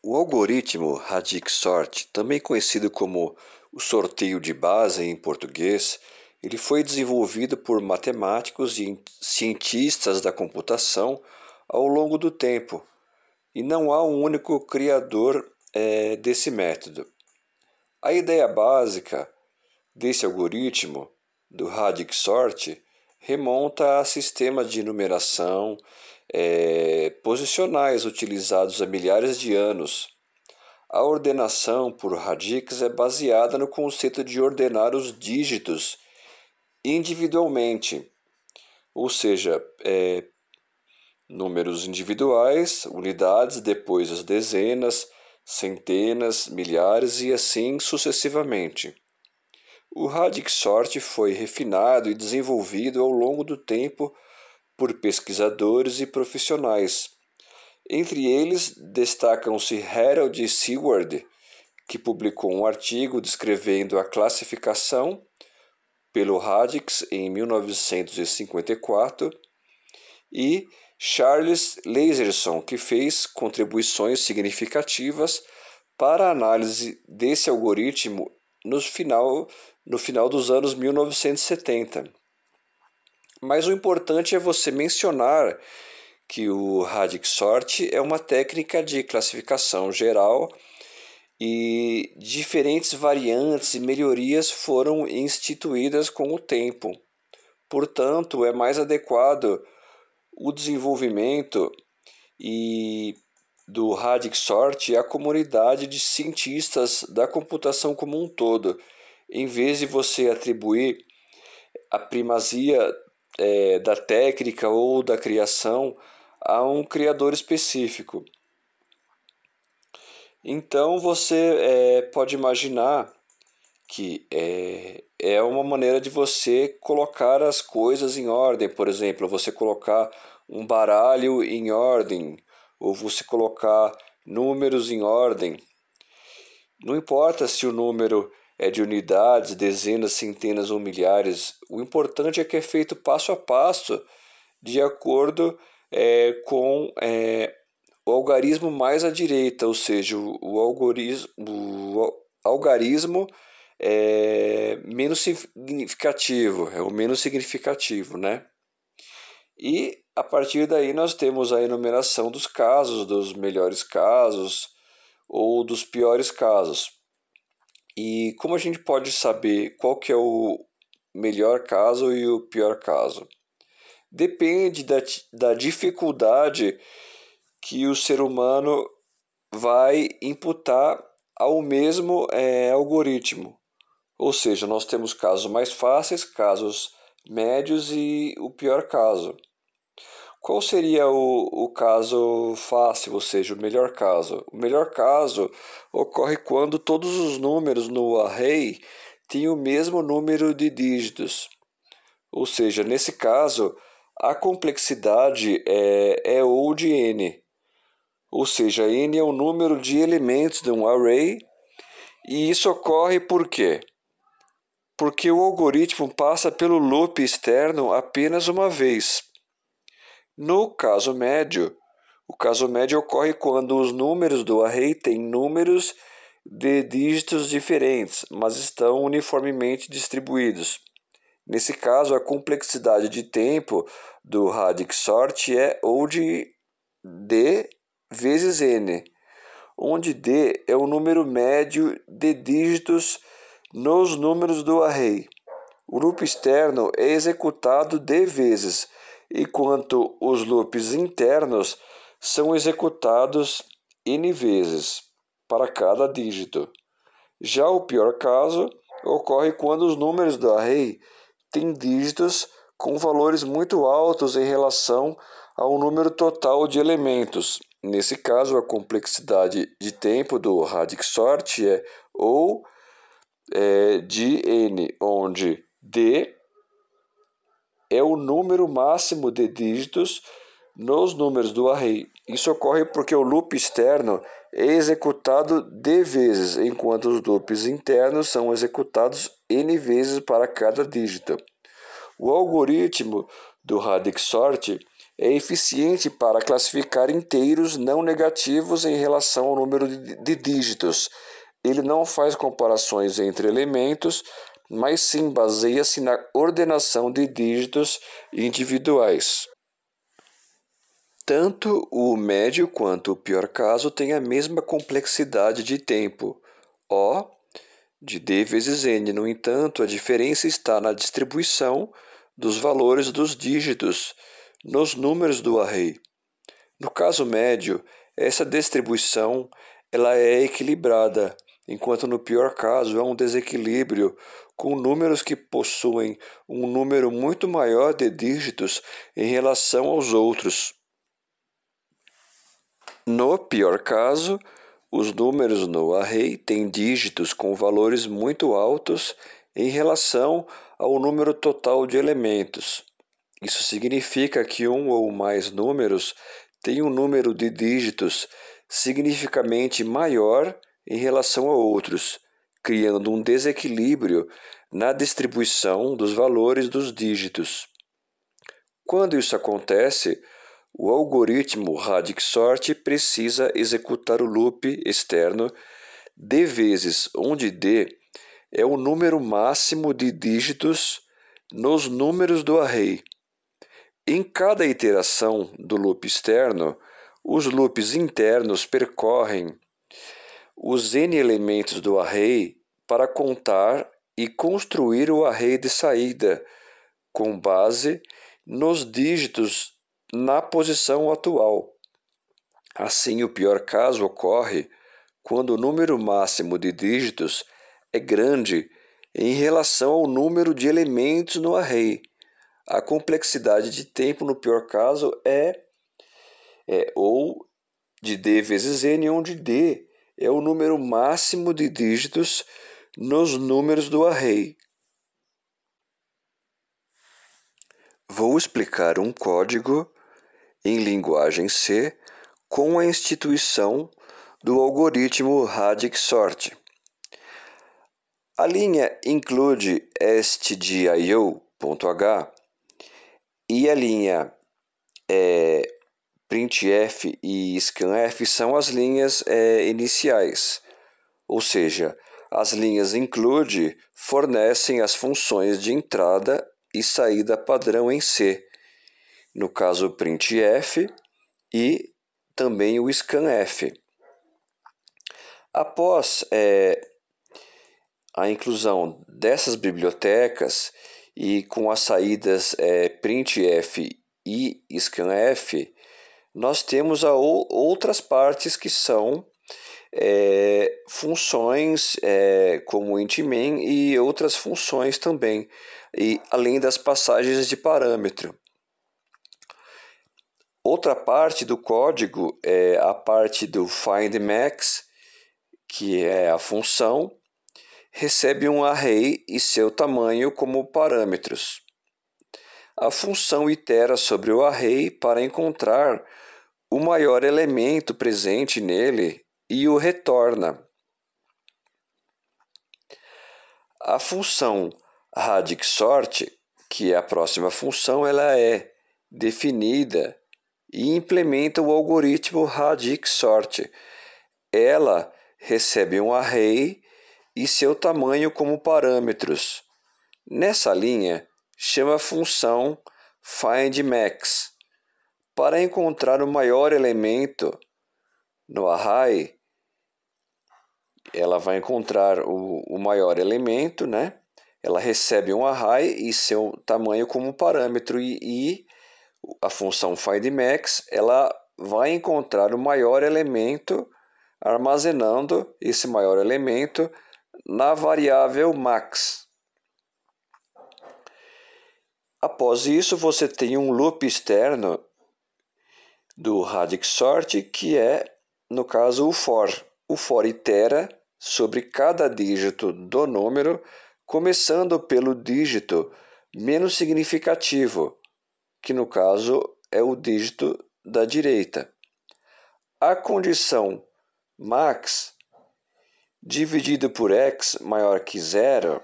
O algoritmo Radix-Sort, também conhecido como o sorteio de base em português, ele foi desenvolvido por matemáticos e cientistas da computação ao longo do tempo, e não há um único criador desse método. A ideia básica desse algoritmo, do Radix-Sort, remonta a sistemas de numeração posicionais utilizados há milhares de anos. A ordenação por radix é baseada no conceito de ordenar os dígitos individualmente, ou seja, números individuais, unidades, depois as dezenas, centenas, milhares e assim sucessivamente. O Radix-Sort foi refinado e desenvolvido ao longo do tempo por pesquisadores e profissionais. Entre eles destacam-se Harold Seward, que publicou um artigo descrevendo a classificação pelo Radix em 1954, e Charles Lazarson, que fez contribuições significativas para a análise desse algoritmo no final dos anos 1970. Mas o importante é você mencionar que o Radix-Sort é uma técnica de classificação geral e diferentes variantes e melhorias foram instituídas com o tempo. Portanto, é mais adequado o desenvolvimento do Radix-Sort à comunidade de cientistas da computação como um todo, em vez de você atribuir a primazia da técnica ou da criação a um criador específico. Então você pode imaginar que é uma maneira de você colocar as coisas em ordem. Por exemplo, você colocar um baralho em ordem, ou você colocar números em ordem. Não importa se o número é de unidades, dezenas, centenas ou milhares, o importante é que é feito passo a passo, de acordo com o algarismo mais à direita, ou seja, o algarismo menos significativo, é o menos significativo, né? E a partir daí nós temos a enumeração dos casos, dos melhores casos ou dos piores casos. E como a gente pode saber qual que é o melhor caso e o pior caso? Depende da dificuldade que o ser humano vai imputar ao mesmo algoritmo. Ou seja, nós temos casos mais fáceis, casos médios e o pior caso. Qual seria o caso fácil, ou seja, o melhor caso? O melhor caso ocorre quando todos os números no array têm o mesmo número de dígitos. Ou seja, nesse caso, a complexidade é O de n. Ou seja, n é o número de elementos de um array, e isso ocorre por quê? Porque o algoritmo passa pelo loop externo apenas uma vez. No caso médio, o caso médio ocorre quando os números do array têm números de dígitos diferentes, mas estão uniformemente distribuídos. Nesse caso, a complexidade de tempo do Radix-Sort é O de D vezes n, onde D é o número médio de dígitos nos números do array. O loop externo é executado D vezes, enquanto os loops internos são executados n vezes para cada dígito. Já o pior caso ocorre quando os números do array têm dígitos com valores muito altos em relação ao número total de elementos. Nesse caso, a complexidade de tempo do Radix-Sort é O de n, onde D é o número máximo de dígitos nos números do array. Isso ocorre porque o loop externo é executado D vezes, enquanto os loops internos são executados n vezes para cada dígito. O algoritmo do Radix-Sort é eficiente para classificar inteiros não negativos em relação ao número de dígitos. Ele não faz comparações entre elementos, mas sim baseia-se na ordenação de dígitos individuais. Tanto o médio quanto o pior caso têm a mesma complexidade de tempo, O de D vezes N. No entanto, a diferença está na distribuição dos valores dos dígitos nos números do array. No caso médio, essa distribuição ela é equilibrada, enquanto no pior caso há um desequilíbrio com números que possuem um número muito maior de dígitos em relação aos outros. No pior caso, os números no array têm dígitos com valores muito altos em relação ao número total de elementos. Isso significa que um ou mais números têm um número de dígitos significativamente maior em relação a outros, criando um desequilíbrio na distribuição dos valores dos dígitos. Quando isso acontece, o algoritmo Radix-Sort precisa executar o loop externo D vezes, onde D é o número máximo de dígitos nos números do array. Em cada iteração do loop externo, os loops internos percorrem os n elementos do array para contar e construir o array de saída, com base nos dígitos na posição atual. Assim, o pior caso ocorre quando o número máximo de dígitos é grande em relação ao número de elementos no array. A complexidade de tempo no pior caso é ou de D vezes N, onde D é o número máximo de dígitos nos números do array. Vou explicar um código em linguagem C com a instituição do algoritmo Radix-Sort. A linha include stdio.h e a linha printf e scanf são as linhas iniciais, ou seja, as linhas include fornecem as funções de entrada e saída padrão em C, no caso printf e também o scanf. Após a inclusão dessas bibliotecas e com as saídas printf e scanf, nós temos outras partes que são funções como int_main e outras funções também, e além das passagens de parâmetro. Outra parte do código é a parte do findMax, que é a função, recebe um array e seu tamanho como parâmetros. A função itera sobre o array para encontrar o maior elemento presente nele e o retorna. A função Radix-Sort, que é a próxima função, ela é definida e implementa o algoritmo Radix-Sort. Ela recebe um array e seu tamanho como parâmetros. Nessa linha, chama a função findMax. Para encontrar o maior elemento no array, ela vai encontrar o maior elemento, né? Ela recebe um array e seu tamanho como parâmetro, e a função findMax ela vai encontrar o maior elemento armazenando esse maior elemento na variável max. Após isso, você tem um loop externo do Radix-Sort, que é, no caso, o for. O for itera sobre cada dígito do número, começando pelo dígito menos significativo, que no caso é o dígito da direita. A condição max dividido por x maior que zero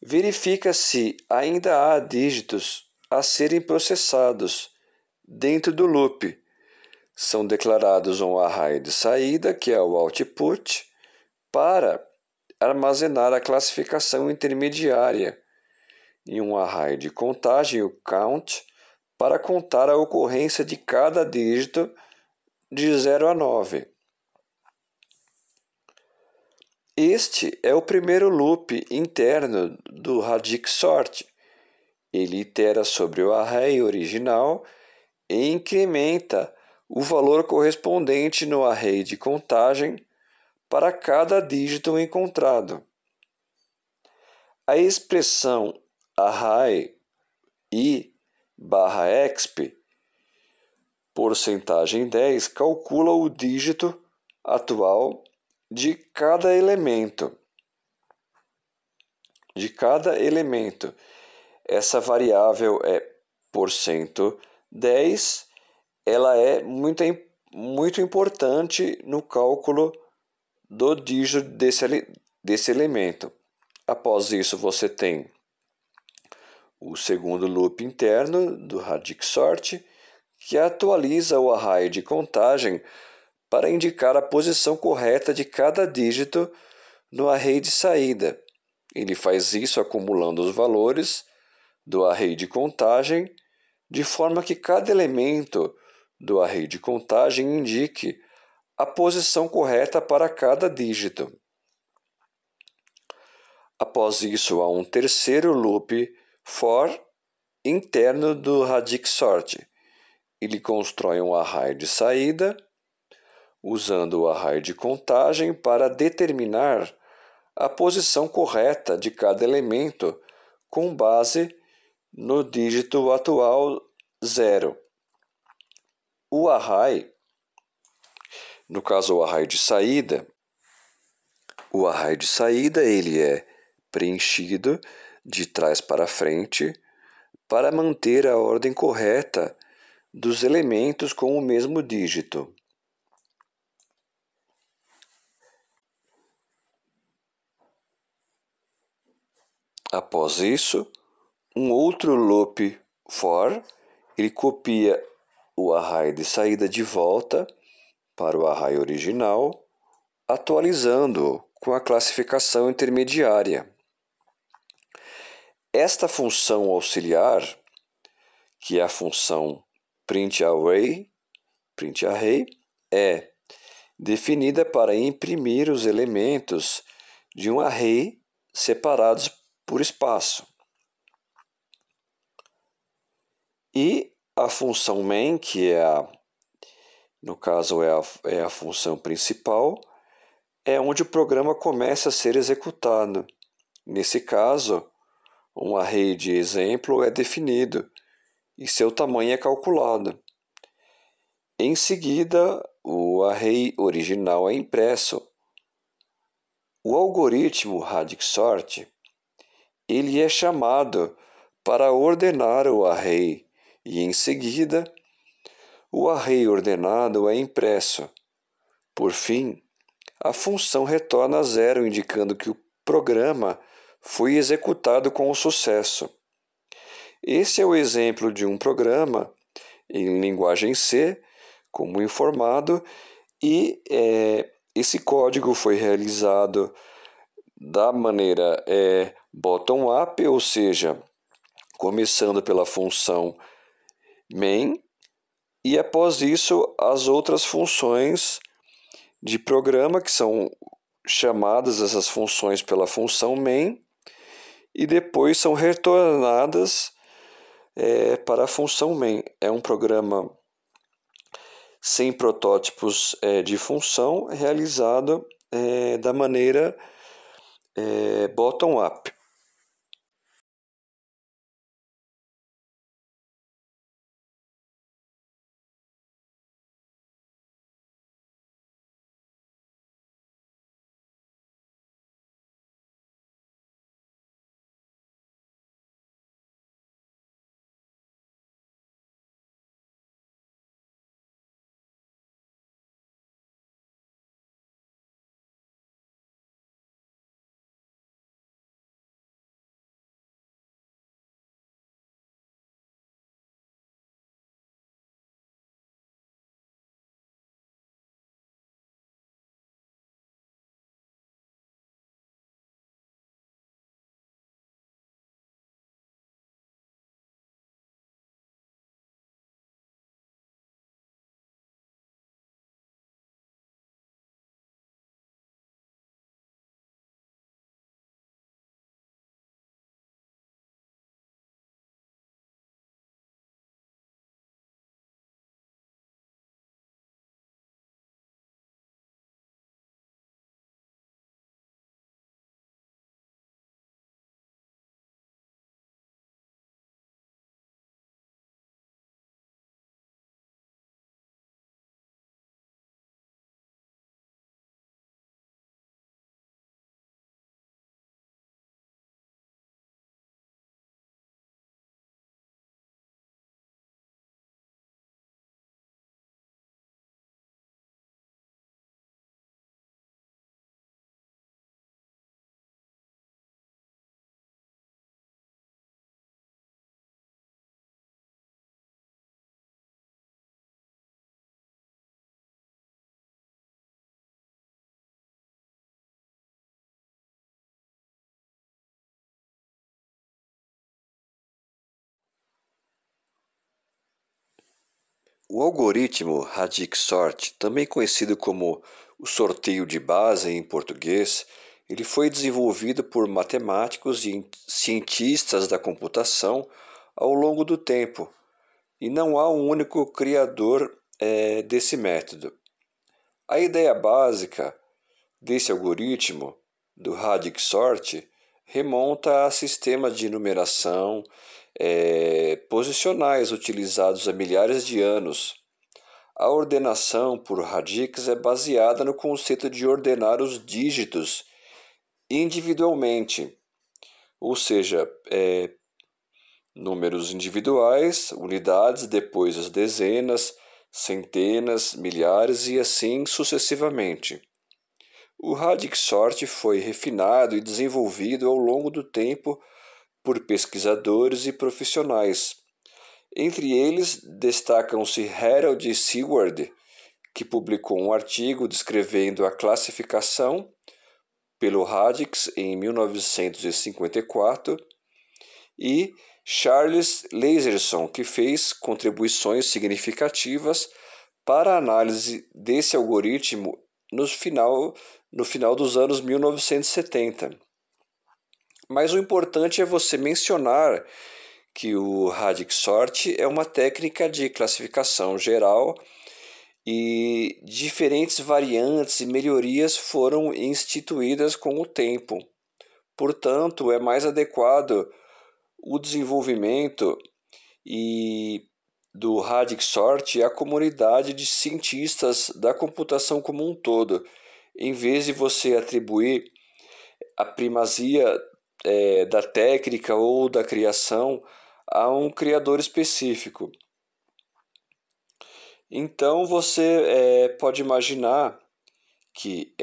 verifica se ainda há dígitos a serem processados dentro do loop. São declarados um array de saída, que é o output, para armazenar a classificação intermediária, e um array de contagem, o count, para contar a ocorrência de cada dígito de 0 a 9. Este é o primeiro loop interno do Radix Sort. Ele itera sobre o array original e incrementa o valor correspondente no array de contagem para cada dígito encontrado. A expressão array i/exp porcentagem 10 calcula o dígito atual de cada elemento. Essa variável é %10. Ela é muito importante no cálculo do dígito desse elemento. Após isso, você tem o segundo loop interno do Radix Sort, que atualiza o array de contagem para indicar a posição correta de cada dígito no array de saída. Ele faz isso acumulando os valores do array de contagem, de forma que cada elemento do array de contagem indique a posição correta para cada dígito. Após isso, há um terceiro loop for interno do Radix Sort. Ele constrói um array de saída, usando o array de contagem para determinar a posição correta de cada elemento com base no dígito atual 0. O array, no caso o array de saída, ele é preenchido de trás para frente para manter a ordem correta dos elementos com o mesmo dígito. Após isso, um outro loop for, ele copia o array de saída de volta para o array original, atualizando-o com a classificação intermediária. Esta função auxiliar, que é a função printArray, é definida para imprimir os elementos de um array separados por espaço. E a função main, que no caso é a função principal, é onde o programa começa a ser executado. Nesse caso, um array de exemplo é definido e seu tamanho é calculado. Em seguida, o array original é impresso. O algoritmo Radix Sort, ele é chamado para ordenar o array e, em seguida, o array ordenado é impresso. Por fim, a função retorna 0, indicando que o programa foi executado com sucesso. Esse é o exemplo de um programa em linguagem C, como informado, e esse código foi realizado da maneira bottom-up, ou seja, começando pela função main, e após isso as outras funções de programa, que são chamadas essas funções pela função main, e depois são retornadas para a função main. É um programa sem protótipos de função, realizado da maneira bottom-up. O algoritmo Radix-Sort, também conhecido como o sorteio de base em português, ele foi desenvolvido por matemáticos e cientistas da computação ao longo do tempo, e não há um único criador desse método. A ideia básica desse algoritmo, do Radix-Sort, remonta a sistemas de numeração posicionais utilizados há milhares de anos. A ordenação por radix é baseada no conceito de ordenar os dígitos individualmente, ou seja, números individuais, unidades, depois as dezenas, centenas, milhares e assim sucessivamente. O Radix-Sort foi refinado e desenvolvido ao longo do tempo por pesquisadores e profissionais. Entre eles destacam-se Harold Seward, que publicou um artigo descrevendo a classificação pelo Radix em 1954, e Charles Lazarson, que fez contribuições significativas para a análise desse algoritmo no final dos anos 1970. Mas o importante é você mencionar que o Radix-Sort é uma técnica de classificação geral e diferentes variantes e melhorias foram instituídas com o tempo. Portanto, é mais adequado o desenvolvimento do Radix-Sort à comunidade de cientistas da computação como um todo, em vez de você atribuir a primazia da técnica ou da criação a um criador específico. Então você pode imaginar que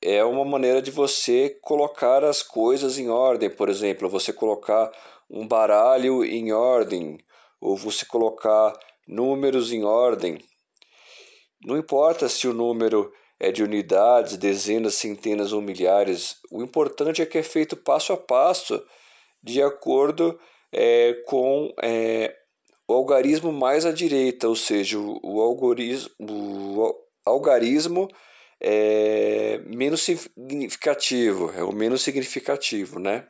é uma maneira de você colocar as coisas em ordem. Por exemplo, você colocar um baralho em ordem, ou você colocar números em ordem. Não importa se o número é de unidades, dezenas, centenas ou milhares, o importante é que é feito passo a passo, de acordo com o algarismo mais à direita, ou seja, o algarismo menos significativo, é o menos significativo, né?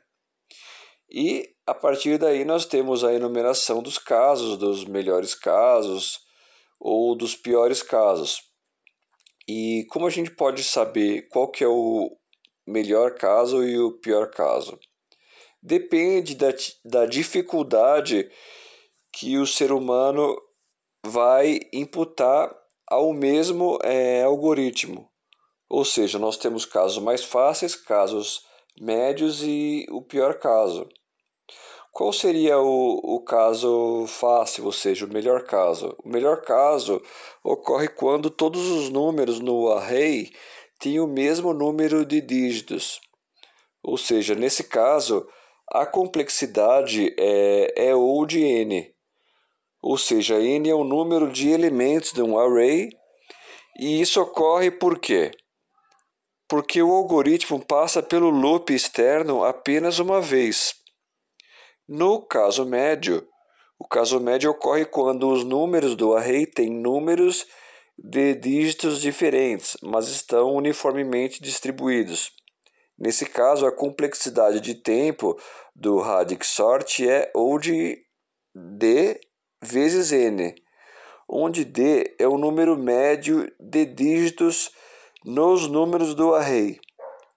E a partir daí nós temos a enumeração dos casos, dos melhores casos ou dos piores casos. E como a gente pode saber qual que é o melhor caso e o pior caso? Depende da dificuldade que o ser humano vai imputar ao mesmo algoritmo. Ou seja, nós temos casos mais fáceis, casos médios e o pior caso. Qual seria o caso fácil, ou seja, o melhor caso? O melhor caso ocorre quando todos os números no array têm o mesmo número de dígitos. Ou seja, nesse caso, a complexidade é O de n. Ou seja, n é o número de elementos de um array, e isso ocorre por quê? Porque o algoritmo passa pelo loop externo apenas uma vez. No caso médio, o caso médio ocorre quando os números do array têm números de dígitos diferentes, mas estão uniformemente distribuídos. Nesse caso, a complexidade de tempo do Radix-Sort é O de D vezes n, onde D é o número médio de dígitos nos números do array.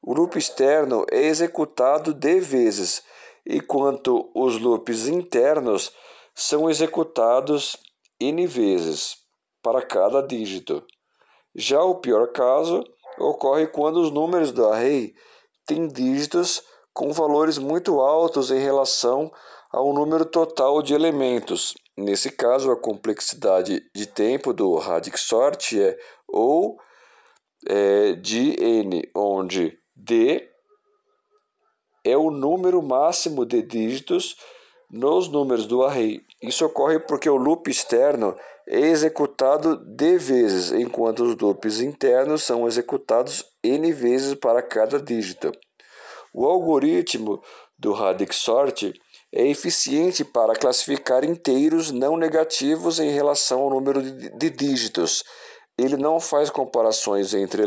O loop externo é executado D vezes, enquanto os loops internos são executados n vezes para cada dígito. Já o pior caso ocorre quando os números do array têm dígitos com valores muito altos em relação ao número total de elementos. Nesse caso, a complexidade de tempo do Radix-Sort é O de n, onde D é o número máximo de dígitos nos números do array. Isso ocorre porque o loop externo é executado D vezes, enquanto os loops internos são executados n vezes para cada dígito. O algoritmo do Radix-Sort é eficiente para classificar inteiros não negativos em relação ao número de dígitos. Ele não faz comparações entre